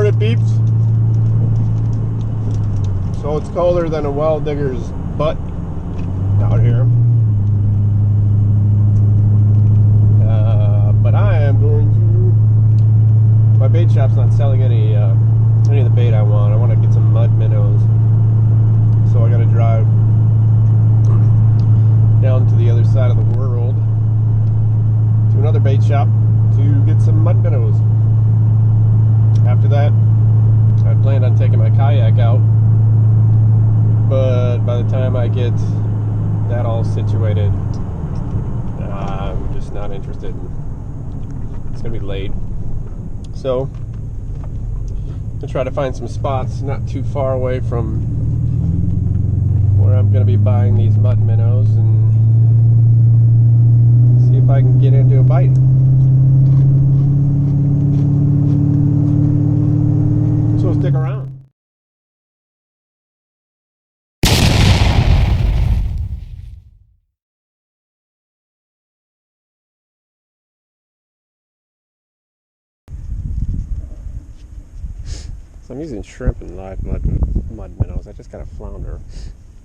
morning, peeps. So it's colder than a well digger's butt out here. But I am going to... My bait shop's not selling any of the bait I want. I want to get some mud minnows. So I got to drive down to the other side of the world to another bait shop to get some mud minnows. After that, I planned on taking my kayak out, but by the time I get that all situated, I'm just not interested. It's gonna be late, so I'm gonna try to find some spots not too far away from where I'm gonna be buying these mud minnows and see if I can get into a bite. So stick around. So I'm using shrimp and live mud minnows. I just got a flounder,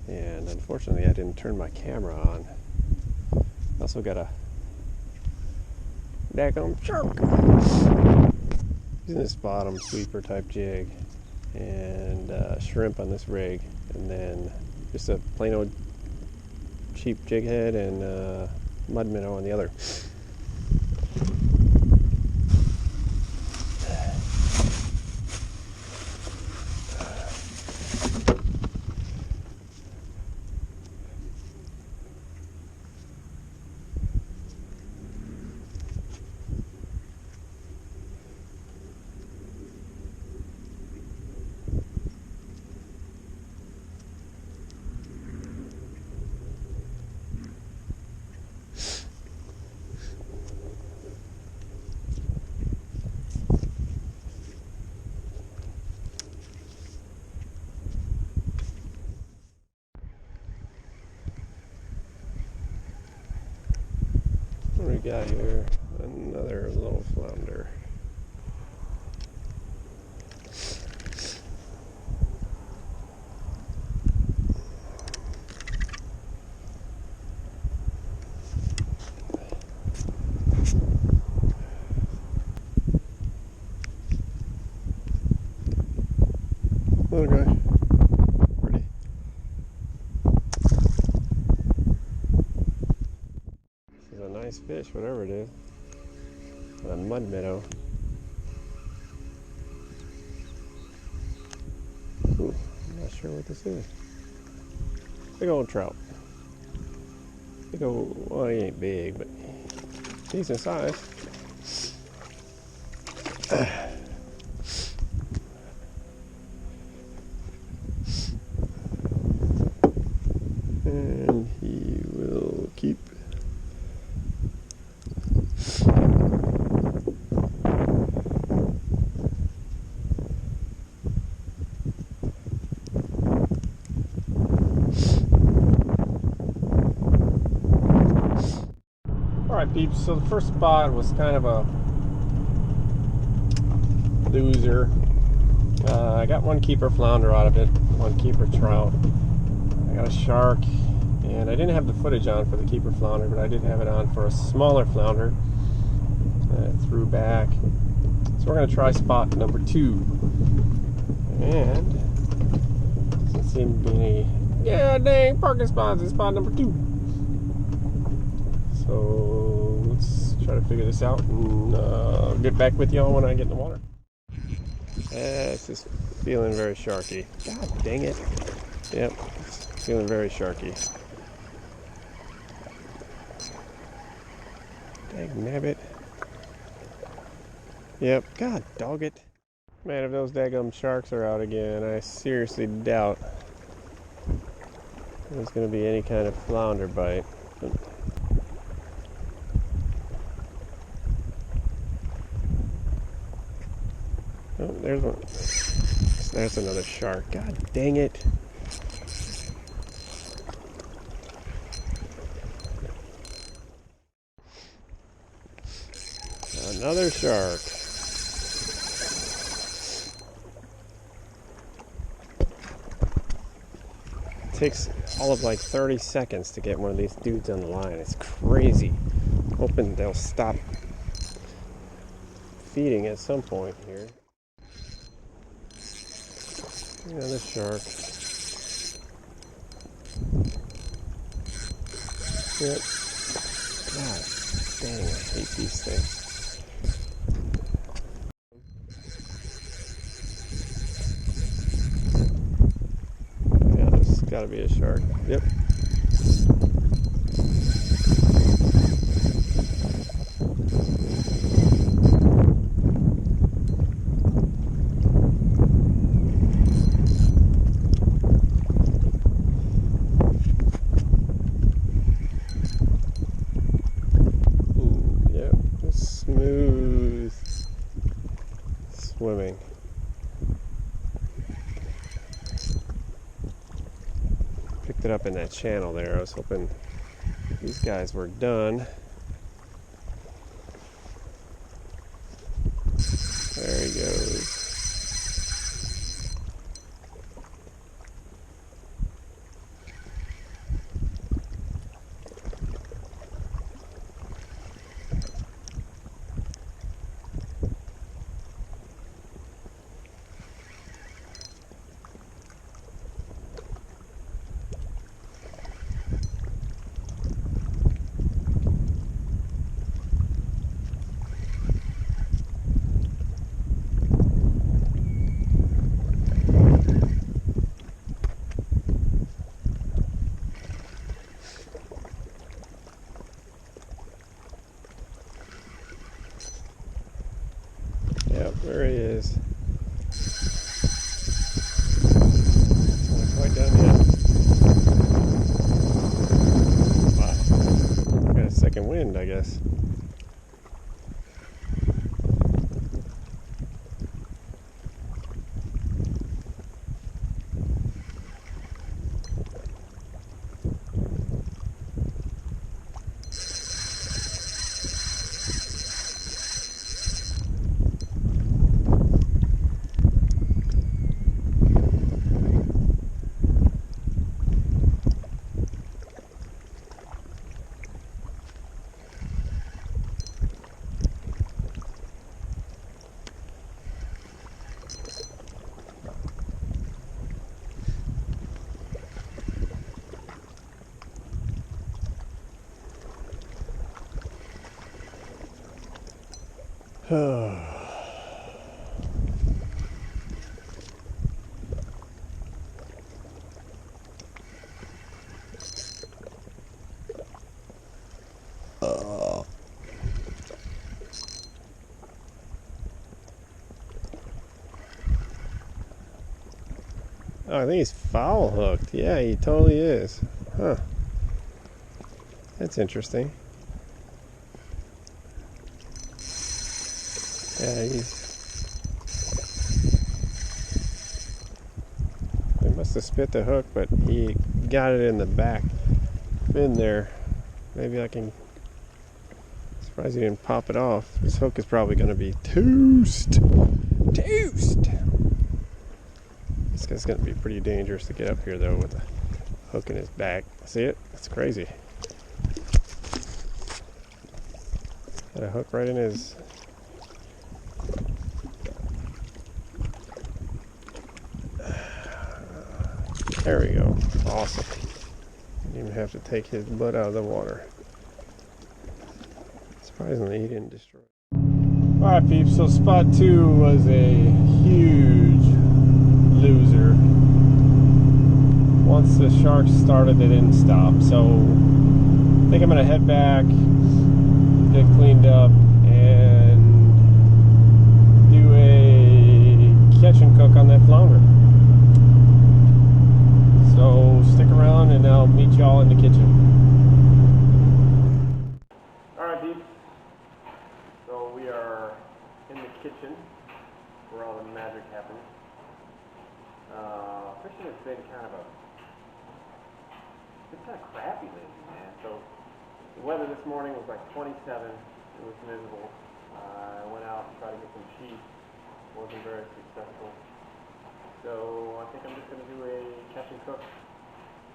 and unfortunately I didn't turn my camera on. I also got a daggum shark. Using this bottom sweeper type jig and shrimp on this rig, and then just a plain old cheap jig head and mud minnow on the other. What do we got here? Another little flounder. Little guy. Pretty. This is a nice fish, whatever it is. A mud minnow. Ooh, I'm not sure what this is. Big old trout. Big old, well, he ain't big, but decent size. And he will keep. Alright, peeps, so the first spot was kind of a loser. I got one keeper flounder out of it, one keeper trout. I got a shark, and I didn't have the footage on for the keeper flounder, but I did have it on for a smaller flounder. I threw back. So we're going to try spot number 2. And doesn't seem to be any, yeah, dang, parking spots in spot number 2. So let's try to figure this out and get back with y'all when I get in the water. This is feeling very sharky. God dang it. Yep, feeling very sharky. Dang nabbit. Yep, god dog it. Man, if those daggum sharks are out again, I seriously doubt there's going to be any kind of flounder bite. Oh, there's one. There's another shark. God dang it. Another shark. takes all of like 30 seconds to get one of these dudes on the line. It's crazy. Hoping they'll stop feeding at some point here. Another shark. Yep. God dang, I hate these things. Yeah, there's gotta be a shark. Yep. Smooth swimming. Picked it up in that channel there. I was hoping these guys were done. There he goes. Yep, there he is. Not quite done yet. Wow. Got a second wind, I guess. Oh, I think he's foul hooked. Yeah, he totally is. Huh. That's interesting. Yeah, he must have spit the hook, but he got it in the back fin there. Maybe I can. Surprised he didn't pop it off. This hook is probably going to be toast. Toast! This guy's going to be pretty dangerous to get up here, though, with a hook in his back. See it? That's crazy. Got a hook right in his... There we go. Awesome. Didn't even have to take his butt out of the water. Surprisingly, he didn't destroy it. Alright, peeps, so spot 2 was a huge loser. Once the sharks started, they didn't stop. So I think I'm going to head back, get cleaned up, and do a catch and cook on that flounder. So stick around and I'll meet y'all in the kitchen. Alright, peeps. So we are in the kitchen where all the magic happens. Fishing has been kind of crappy lately, man. So the weather this morning was like 27. It was miserable. I went out and tried to get some sheep. Wasn't very successful. So I think I'm just going to do a catch and cook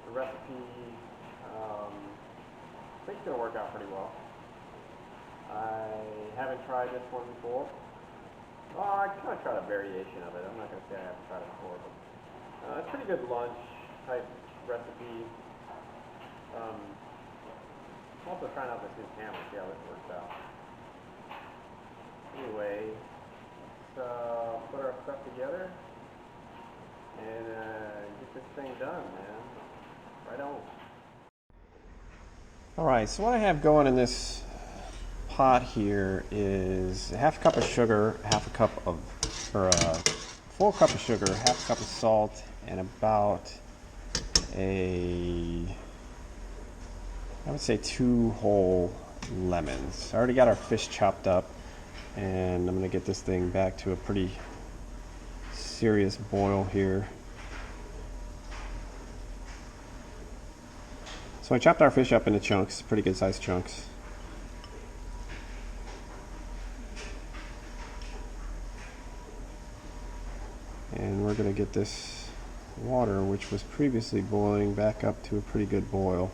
the recipe, I think it's going to work out pretty well. I haven't tried this one before. Well, I kind of tried a variation of it. I'm not going to say I haven't tried it before, but it's a pretty good lunch type recipe. I'm also trying out this new camera, see how this works out. Anyway, let's put our stuff together and get this thing done, man. Right on. Alright, so what I have going in this pot here is a half a cup of sugar, or a full cup of sugar, half a cup of salt, and about I would say 2 whole lemons. I already got our fish chopped up, and I'm going to get this thing back to a pretty serious boil here. So I chopped our fish up into chunks, pretty good sized chunks. And we're going to get this water, which was previously boiling, back up to a pretty good boil.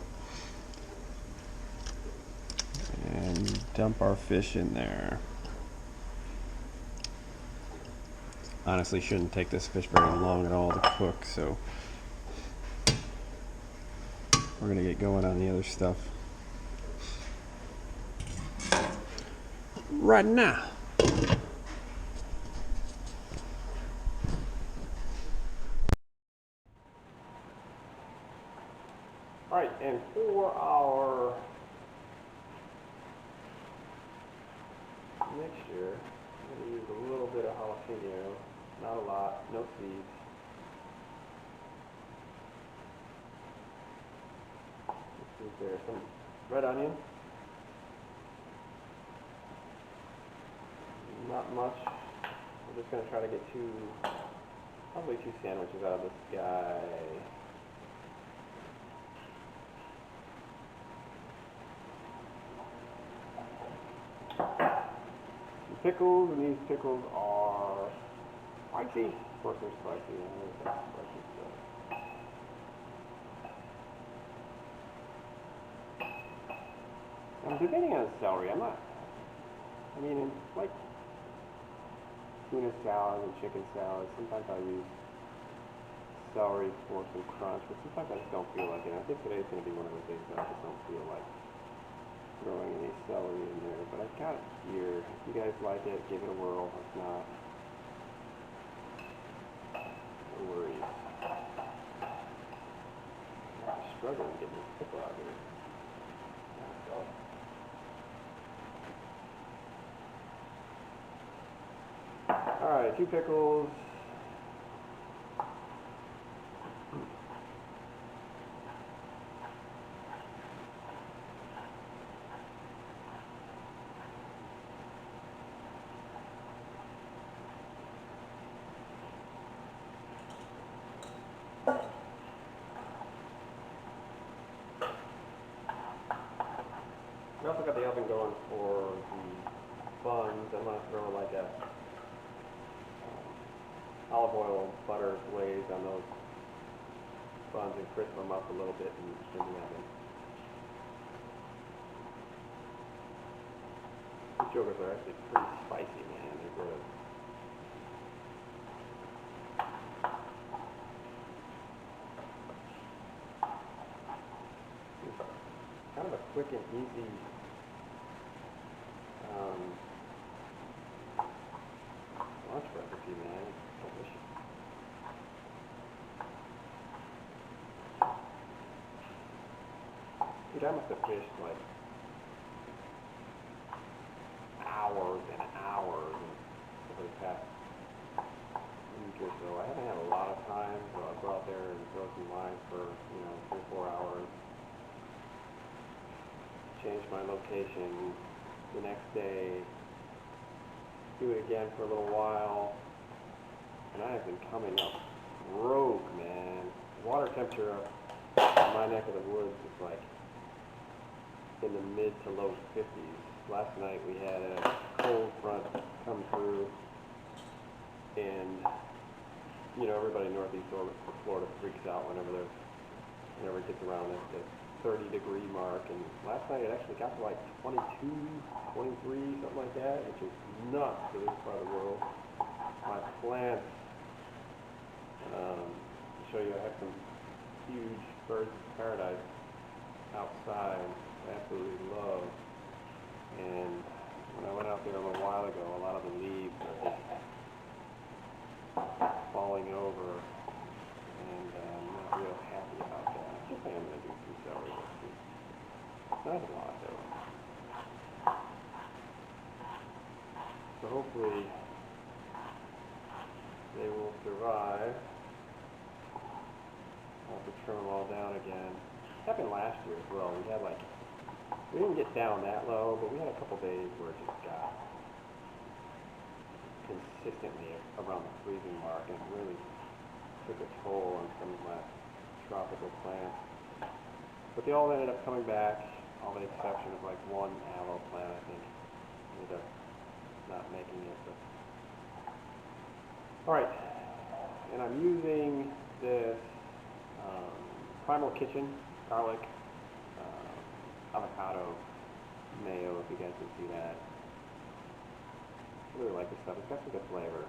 And dump our fish in there. Honestly, shouldn't take this fish very long at all to cook, so we're going to get going on the other stuff right now. Alright, and for our mixture, I'm going to use a little bit of jalapeno, not a lot, no seeds. Let's see if there's some red onion. Not much. We're just going to try to get probably two sandwiches out of this guy. Some pickles, and these pickles are spicy. Of course they're spicy. Spicy stuff. I'm debating on celery. I mean, it's like tuna salad and chicken salad. Sometimes I use celery for some crunch, but sometimes I just don't feel like it. I think today's going to be one of those days that I just don't feel like throwing any celery in there. But I've got it here. If you guys like it, give it a whirl. If not, no worries. I'm struggling getting this pickle out here. Alright, 2 pickles. We also got the oven going for the buns. I'm going to throw like a olive oil butter glaze on those buns and crisp them up a little bit in the oven. These yogurts are actually pretty spicy, man. They're good. It's kind of a quick and easy lunch recipe, man. It's delicious. Dude, I must have fished like hours and hours over the past week or so. I haven't had a lot of time, so I'll go out there and throw some lines for, 3 or 4 hours. Change my location the next day, do it again for a little while, and I have been coming up broke, man. Water temperature in my neck of the woods is like in the mid to low 50s. Last night we had a cold front come through, and everybody in northeast Florida freaks out whenever there's whenever it gets around the 30-degree mark. And last night it actually got to like 22, 23, something like that, which is nuts for this part of the world. My plants, to show you, I have some huge birds of paradise outside I absolutely love. And when I went out there a little while ago, a lot of the leaves are just falling over, and I'm not real happy about that. I think I'm going to do some celery this week. Not a lot though. So hopefully they will survive. I'll have to trim them all down again. It happened last year as well. We didn't get down that low, but we had a couple days where it just got consistently around the freezing mark, and it really took a toll on some of my tropical plants. But they all ended up coming back, all the exception of like one aloe plant, I think, ended up not making it. But all right, and I'm using this Primal Kitchen garlic avocado mayo, if you guys can see that. I really like this stuff. It's got some good flavor.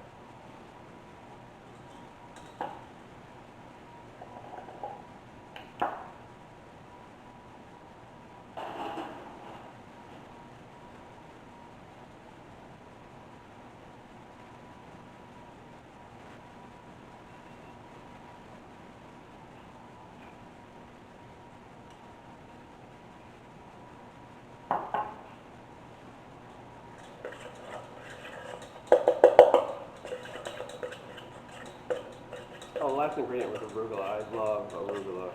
Oh, the last ingredient was arugula. I love arugula.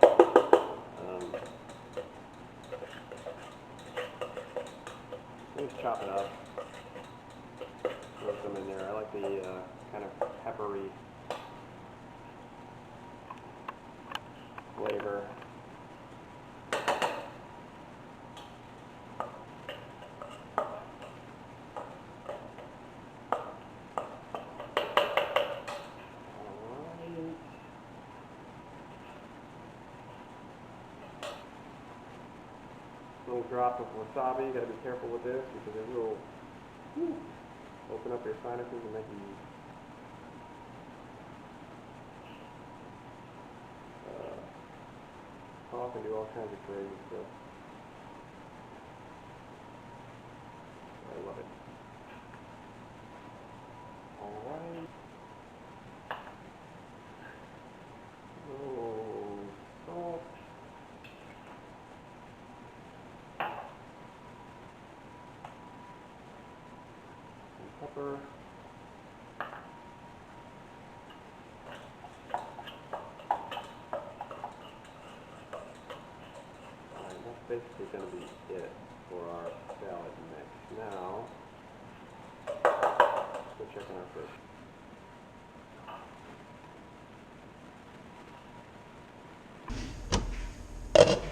Just chop it up, throw some in there. I like the kind of peppery flavor. Little drop of wasabi. You got to be careful with this because it will open up your sinuses and make you cough and do all kinds of crazy stuff. I love it. All right. Oh, salt. Pepper. Alright, that's basically going to be it for our salad mix. Now, let's go check on our fish.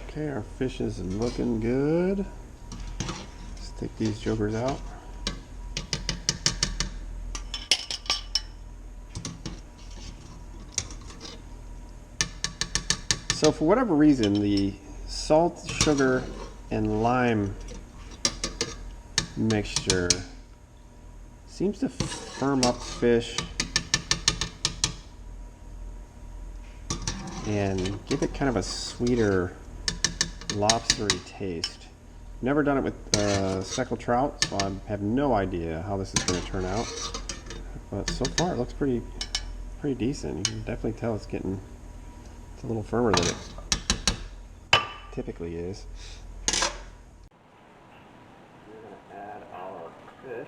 Okay, our fish is looking good. Let's take these jokers out. So for whatever reason, the salt, sugar, and lime mixture seems to firm up fish and give it kind of a sweeter, lobstery taste. Never done it with speckled trout, so I have no idea how this is going to turn out. But so far, it looks pretty decent. You can definitely tell it's a little firmer than it typically is. We're going to add our fish.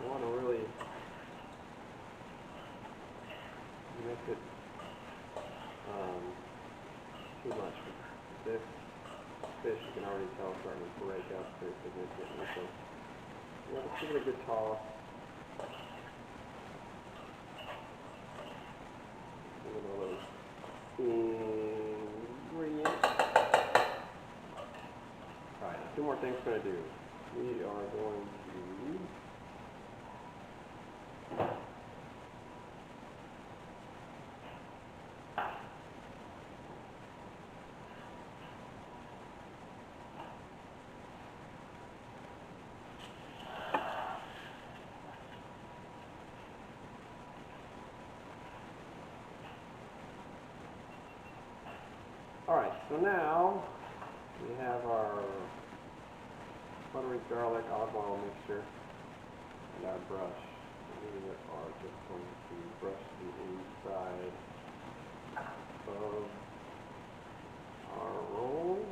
You want to really mix it too much. This fish, you can already tell, starting to break up pretty significantly. So you want to give it a good toss. Give it all those ingredients. think we're going to do? We are going to Alright, so now we have our buttery garlic olive oil mixture and our brush. We are just going to brush the inside of our rolls.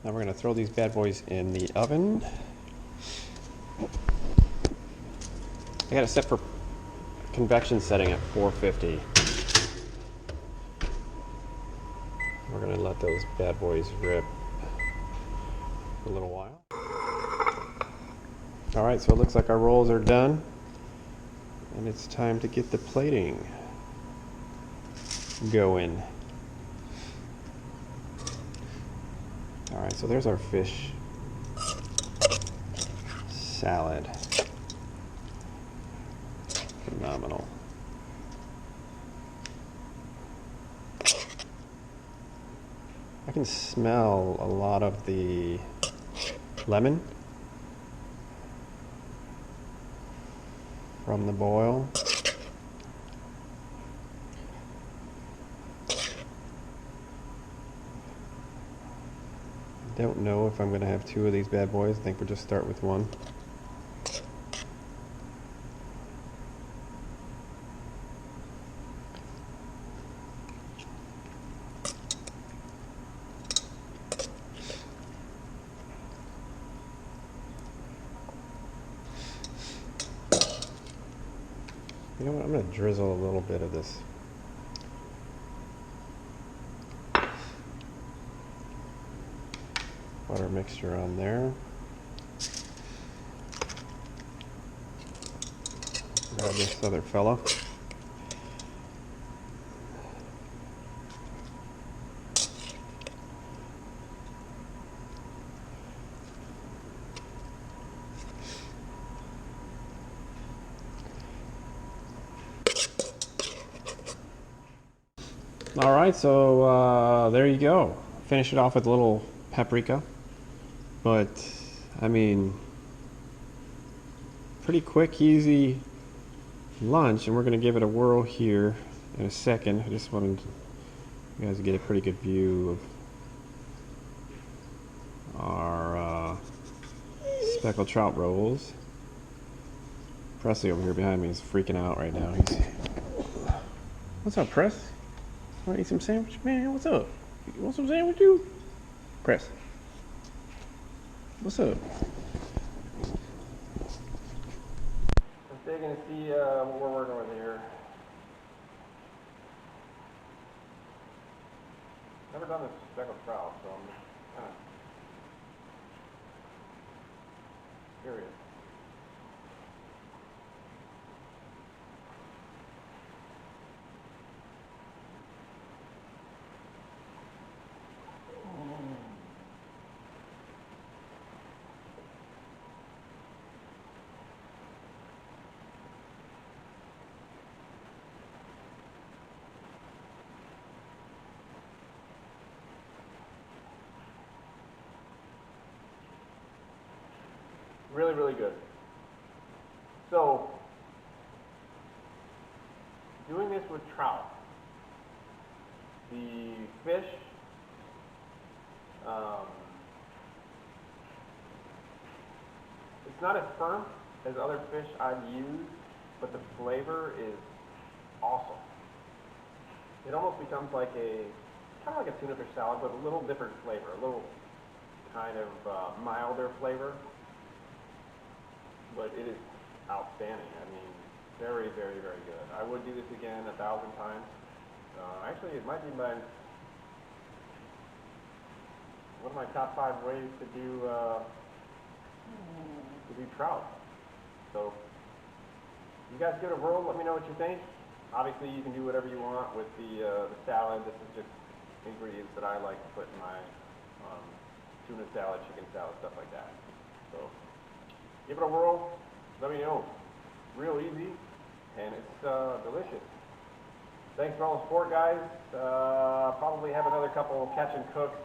Now we're going to throw these bad boys in the oven. I got it set for convection setting at 450. We're going to let those bad boys rip for a little while. Alright, so it looks like our rolls are done. And it's time to get the plating going. Alright, so there's our fish salad. Phenomenal. I can smell a lot of the lemon from the boil. Don't know if I'm going to have two of these bad boys. I think we'll just start with one. You know what? I'm going to drizzle a little bit of this butter mixture on there. Grab this other fella. All right, so there you go. Finish it off with a little paprika, but I mean, pretty quick, easy lunch, and we're going to give it a whirl here in a second. I just wanted you guys to get a pretty good view of our speckled trout rolls. Presley over here behind me is freaking out right now. What's up, Press? Want to eat some sandwich? Man, what's up? You want some sandwich, too? Press. What's up? Let's dig and see what we're working with here. Never done this speckled trout, so I'm kind of curious. Really, really good. So, doing this with trout, the fish Um, it's not as firm as other fish I've used, but the flavor is awesome. It almost becomes like kind of like a tuna fish salad, but a little different flavor, a little kind of milder flavor. But it is outstanding. I mean, very, very, very good. I would do this again 1,000 times. Actually, it might be one of my top 5 ways to do trout. So, you guys give it a whirl. Let me know what you think. Obviously, you can do whatever you want with the salad. This is just ingredients that I like to put in my tuna salad, chicken salad, stuff like that. So, give it a whirl. Let me know. Real easy, and it's delicious. Thanks for all the support, guys. Probably have another couple catch and cooks.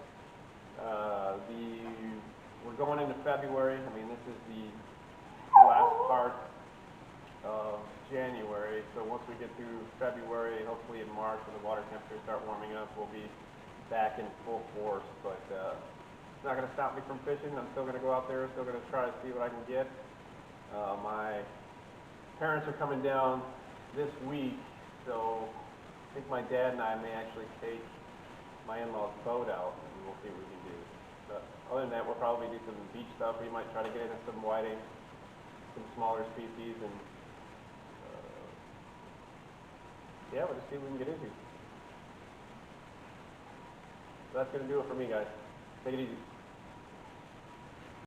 We're going into February. I mean, this is the last part of January. So once we get through February, hopefully in March, when the water temperatures start warming up, we'll be back in full force. But it's not going to stop me from fishing. I'm still going to go out there. Still going to try to see what I can get. My parents are coming down this week, so I think my dad and I may actually take my in-laws' boat out, and we'll see what we can do. But other than that, we'll probably do some beach stuff. We might try to get into some whiting, some smaller species, and yeah, we'll just see what we can get into. So that's going to do it for me, guys. Take it easy.